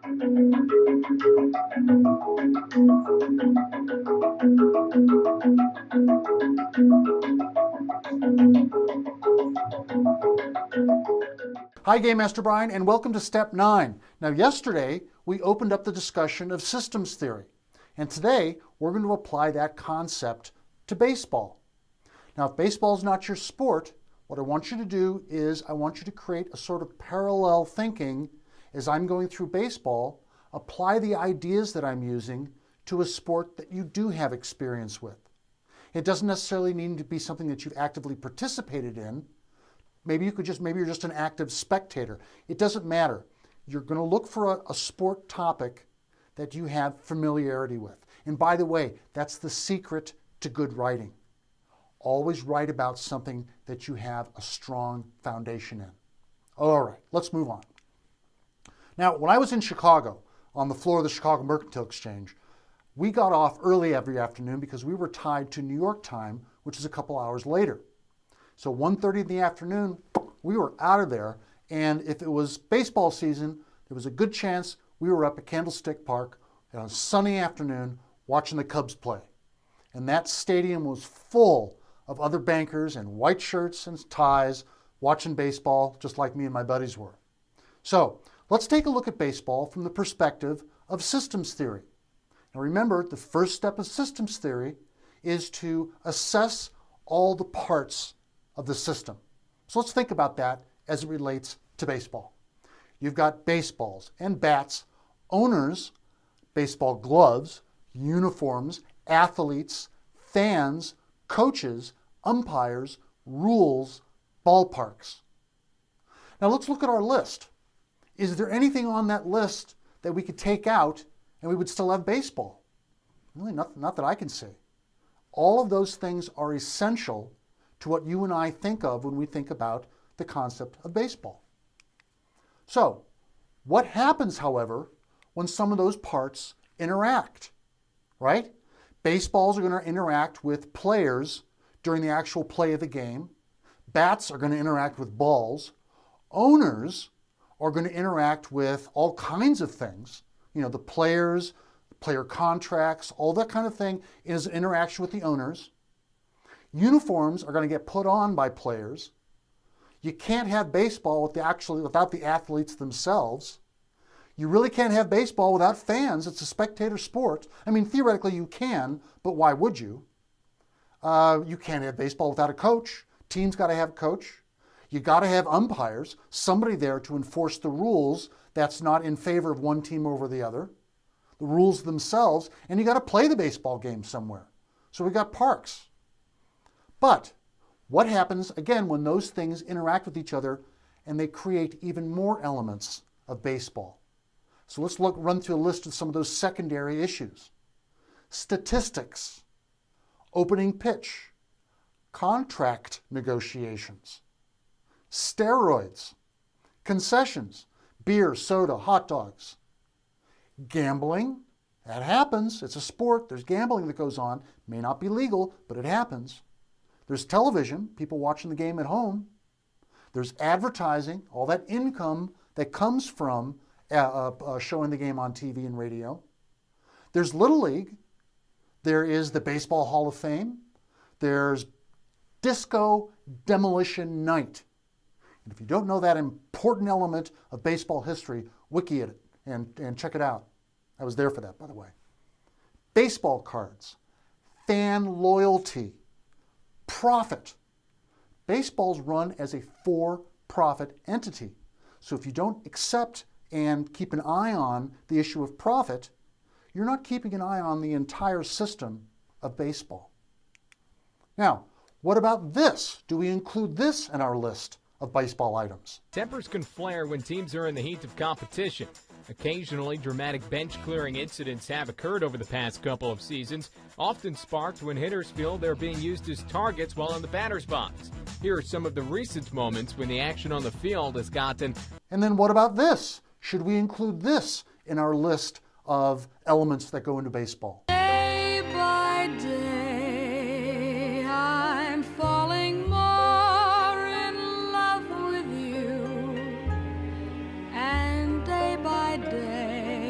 Hi, Game Master Brian, and welcome to Step 9. Now, yesterday, we opened up the discussion of systems theory, and today, we're going to apply that concept to baseball. Now, if baseball is not your sport, what I want you to do is I want you to create a sort of parallel thinking as I'm going through baseball, apply the ideas that I'm using to a sport that you do have experience with. It doesn't necessarily need to be something that you've actively participated in. Maybe you're just an active spectator. It doesn't matter. You're going to look for a sport topic that you have familiarity with. And by the way, that's the secret to good writing. Always write about something that you have a strong foundation in. All right, let's move on. Now, when I was in Chicago, on the floor of the Chicago Mercantile Exchange, we got off early every afternoon because we were tied to New York time, which is a couple hours later. So 1:30 in the afternoon, we were out of there, and if it was baseball season, there was a good chance we were up at Candlestick Park on a sunny afternoon watching the Cubs play. And that stadium was full of other bankers in white shirts and ties watching baseball just like me and my buddies were. So let's take a look at baseball from the perspective of systems theory. Now remember, the first step of systems theory is to assess all the parts of the system. So let's think about that as it relates to baseball. You've got baseballs and bats, owners, baseball gloves, uniforms, athletes, fans, coaches, umpires, rules, ballparks. Now let's look at our list. Is there anything on that list that we could take out and we would still have baseball? Really, not that I can see. All of those things are essential to what you and I think of when we think about the concept of baseball. So, what happens, however, when some of those parts interact, right? Baseballs are going to interact with players during the actual play of the game. Bats are going to interact with balls. Owners are going to interact with all kinds of things. You know, the players, player contracts, all that kind of thing is interaction with the owners. Uniforms are going to get put on by players. You can't have baseball without the athletes themselves. You really can't have baseball without fans. It's a spectator sport. I mean, theoretically you can, but why would you? You can't have baseball without a coach. Team's got to have a coach. You got to have umpires, somebody there to enforce the rules that's not in favor of one team over the other, the rules themselves, and you got to play the baseball game somewhere. So we got parks. But what happens, again, when those things interact with each other and they create even more elements of baseball? So let's run through a list of some of those secondary issues. Statistics, opening pitch, contract negotiations, steroids, concessions, beer, soda, hot dogs, gambling. That happens. It's a sport. There's gambling that goes on. May not be legal, but it happens. There's television, people watching the game at home. There's advertising, all that income that comes from showing the game on TV and radio. There's Little League. There is the Baseball Hall of Fame. There's Disco Demolition Night. And if you don't know that important element of baseball history, wiki it and check it out. I was there for that, by the way. Baseball cards, fan loyalty, profit. Baseball's run as a for-profit entity. So if you don't accept and keep an eye on the issue of profit, you're not keeping an eye on the entire system of baseball. Now, what about this? Do we include this in our list of baseball items? Tempers can flare when teams are in the heat of competition. Occasionally, dramatic bench-clearing incidents have occurred over the past couple of seasons, often sparked when hitters feel they're being used as targets while in the batter's box. Here are some of the recent moments when the action on the field has gotten... And then what about this? Should we include this in our list of elements that go into baseball? Day by day, I'm falling more in love with you. And day by day,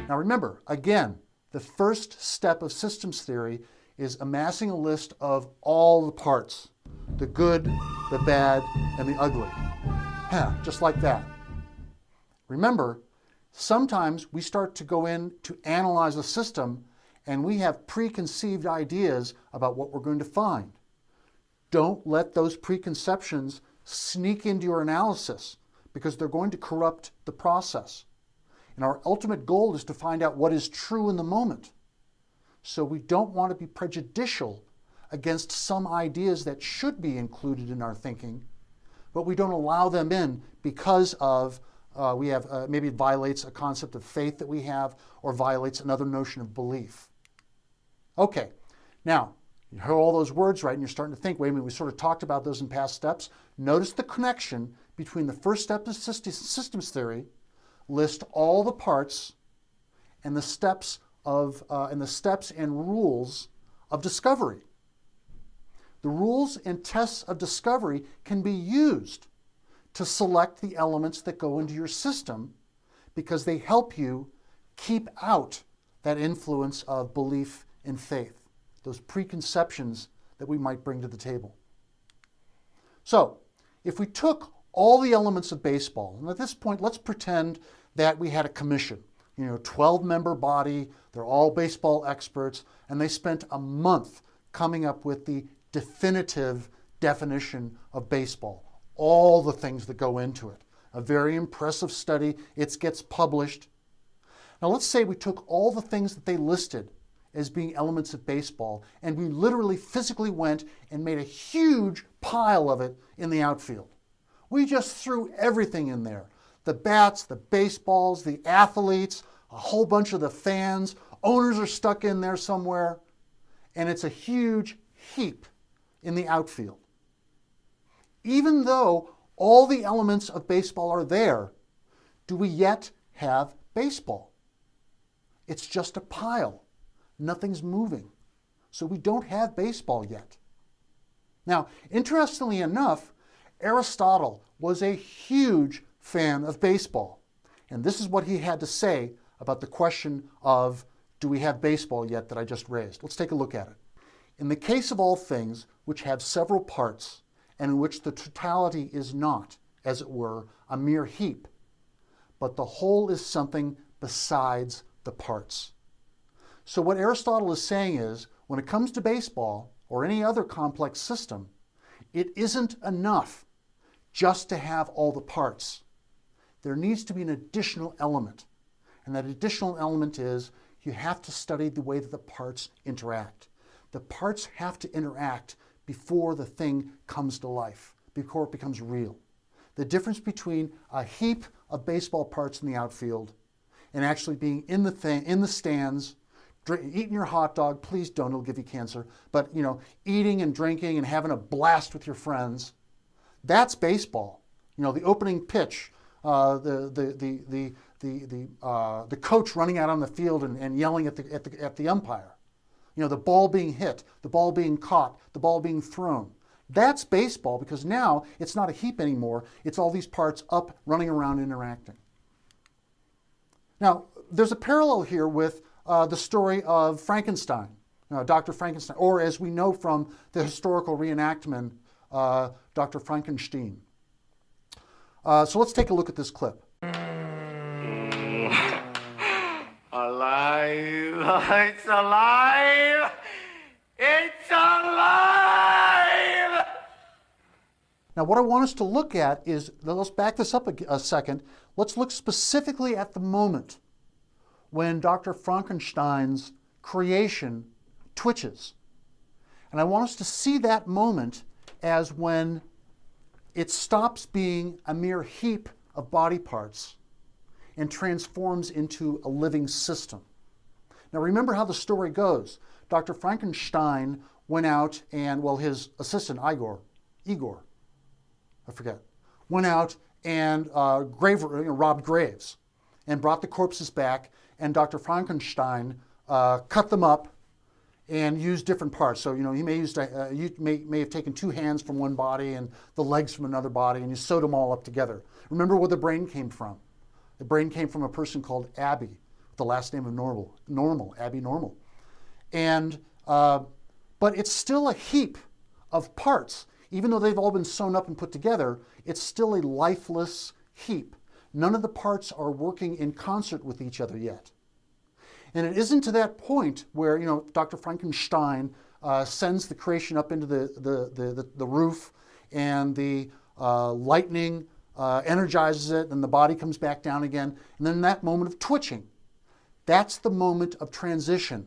Now remember, again, the first step of systems theory is amassing a list of all the parts, the good, the bad, and the ugly. Just like that. Remember, sometimes we start to go in to analyze a system and we have preconceived ideas about what we're going to find. Don't let those preconceptions sneak into your analysis because they're going to corrupt the process. And our ultimate goal is to find out what is true in the moment. So we don't want to be prejudicial against some ideas that should be included in our thinking, but we don't allow them in because of maybe it violates a concept of faith that we have or violates another notion of belief. Okay, now you heard all those words right and you're starting to think, wait a minute, we sort of talked about those in past steps. Notice the connection between the first step of systems theory, list all the parts, and the steps and rules of discovery. The rules and tests of discovery can be used to select the elements that go into your system because they help you keep out that influence of belief and faith, those preconceptions that we might bring to the table. So, if we took all the elements of baseball, and at this point, let's pretend that we had a commission, 12-member body, they're all baseball experts, and they spent a month coming up with the definitive definition of baseball, all the things that go into it. A very impressive study, it gets published. Now let's say we took all the things that they listed as being elements of baseball, and we literally physically went and made a huge pile of it in the outfield. We just threw everything in there. The bats, the baseballs, the athletes, a whole bunch of the fans, owners are stuck in there somewhere, and it's a huge heap in the outfield. Even though all the elements of baseball are there, do we yet have baseball? It's just a pile. Nothing's moving. So we don't have baseball yet. Now, interestingly enough, Aristotle was a huge fan of baseball. And this is what he had to say about the question of, do we have baseball yet, that I just raised. Let's take a look at it. In the case of all things which have several parts, and in which the totality is not, as it were, a mere heap, but the whole is something besides the parts. So what Aristotle is saying is, when it comes to baseball or any other complex system, it isn't enough just to have all the parts. There needs to be an additional element. And that additional element is you have to study the way that the parts interact. The parts have to interact before the thing comes to life, before it becomes real. The difference between a heap of baseball parts in the outfield and actually being in the stands, eating your hot dog, please don't, it'll give you cancer, but eating and drinking and having a blast with your friends, that's baseball. The opening pitch, the coach running out on the field and yelling at the umpire. The ball being hit, the ball being caught, the ball being thrown. That's baseball because now it's not a heap anymore. It's all these parts up, running around, interacting. Now, there's a parallel here with the story of Frankenstein, Dr. Frankenstein, or as we know from the historical reenactment, Dr. Frankenstein. So let's take a look at this clip. Alive! It's alive! It's alive! Now what I want us to look at is, let's back this up a second. Let's look specifically at the moment when Dr. Frankenstein's creation twitches. And I want us to see that moment as when it stops being a mere heap of body parts and transforms into a living system. Now remember how the story goes. Dr. Frankenstein went out and, his assistant, Igor, went out and robbed graves and brought the corpses back, and Dr. Frankenstein cut them up and used different parts. So, he may have taken two hands from one body and the legs from another body, and you sewed them all up together. Remember where the brain came from. The brain came from a person called Abby, the last name of Normal, Abby Normal. And, but it's still a heap of parts. Even though they've all been sewn up and put together, it's still a lifeless heap. None of the parts are working in concert with each other yet. And it isn't to that point where, Dr. Frankenstein sends the creation up into the roof, and the lightning energizes it, and the body comes back down again. And then that moment of twitching, that's the moment of transition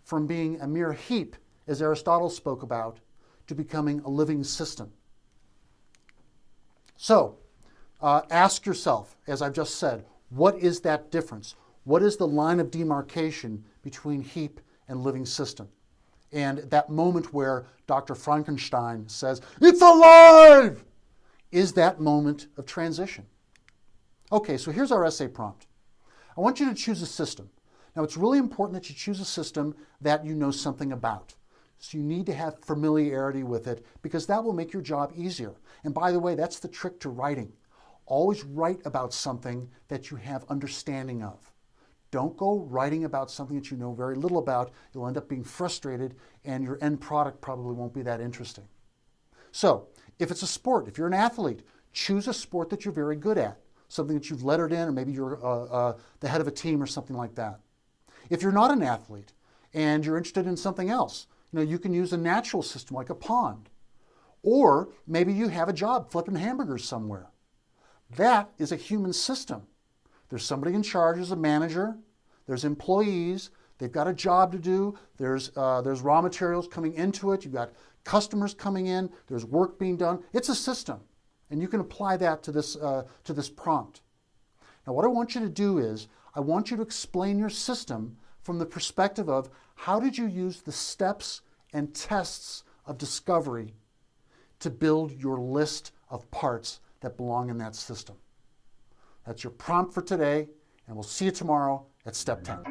from being a mere heap, as Aristotle spoke about, to becoming a living system. So, ask yourself, as I've just said, what is that difference? What is the line of demarcation between heap and living system? And that moment where Dr. Frankenstein says, "It's alive!" is that moment of transition. Okay, so here's our essay prompt. I want you to choose a system. Now, it's really important that you choose a system that you know something about. So you need to have familiarity with it, because that will make your job easier. And by the way, that's the trick to writing. Always write about something that you have understanding of. Don't go writing about something that you know very little about. You'll end up being frustrated, and your end product probably won't be that interesting. So, if it's a sport, if you're an athlete, choose a sport that you're very good at, something that you've lettered in, or maybe you're the head of a team or something like that. If you're not an athlete and you're interested in something else, you can use a natural system like a pond. Or maybe you have a job flipping hamburgers somewhere. That is a human system. There's somebody in charge, there's a manager, there's employees, they've got a job to do, there's raw materials coming into it, you've got customers coming in, there's work being done. It's a system, and you can apply that to this prompt. Now, what I want you to do is, I want you to explain your system from the perspective of how did you use the steps and tests of discovery to build your list of parts that belong in that system. That's your prompt for today, and we'll see you tomorrow at Step 10.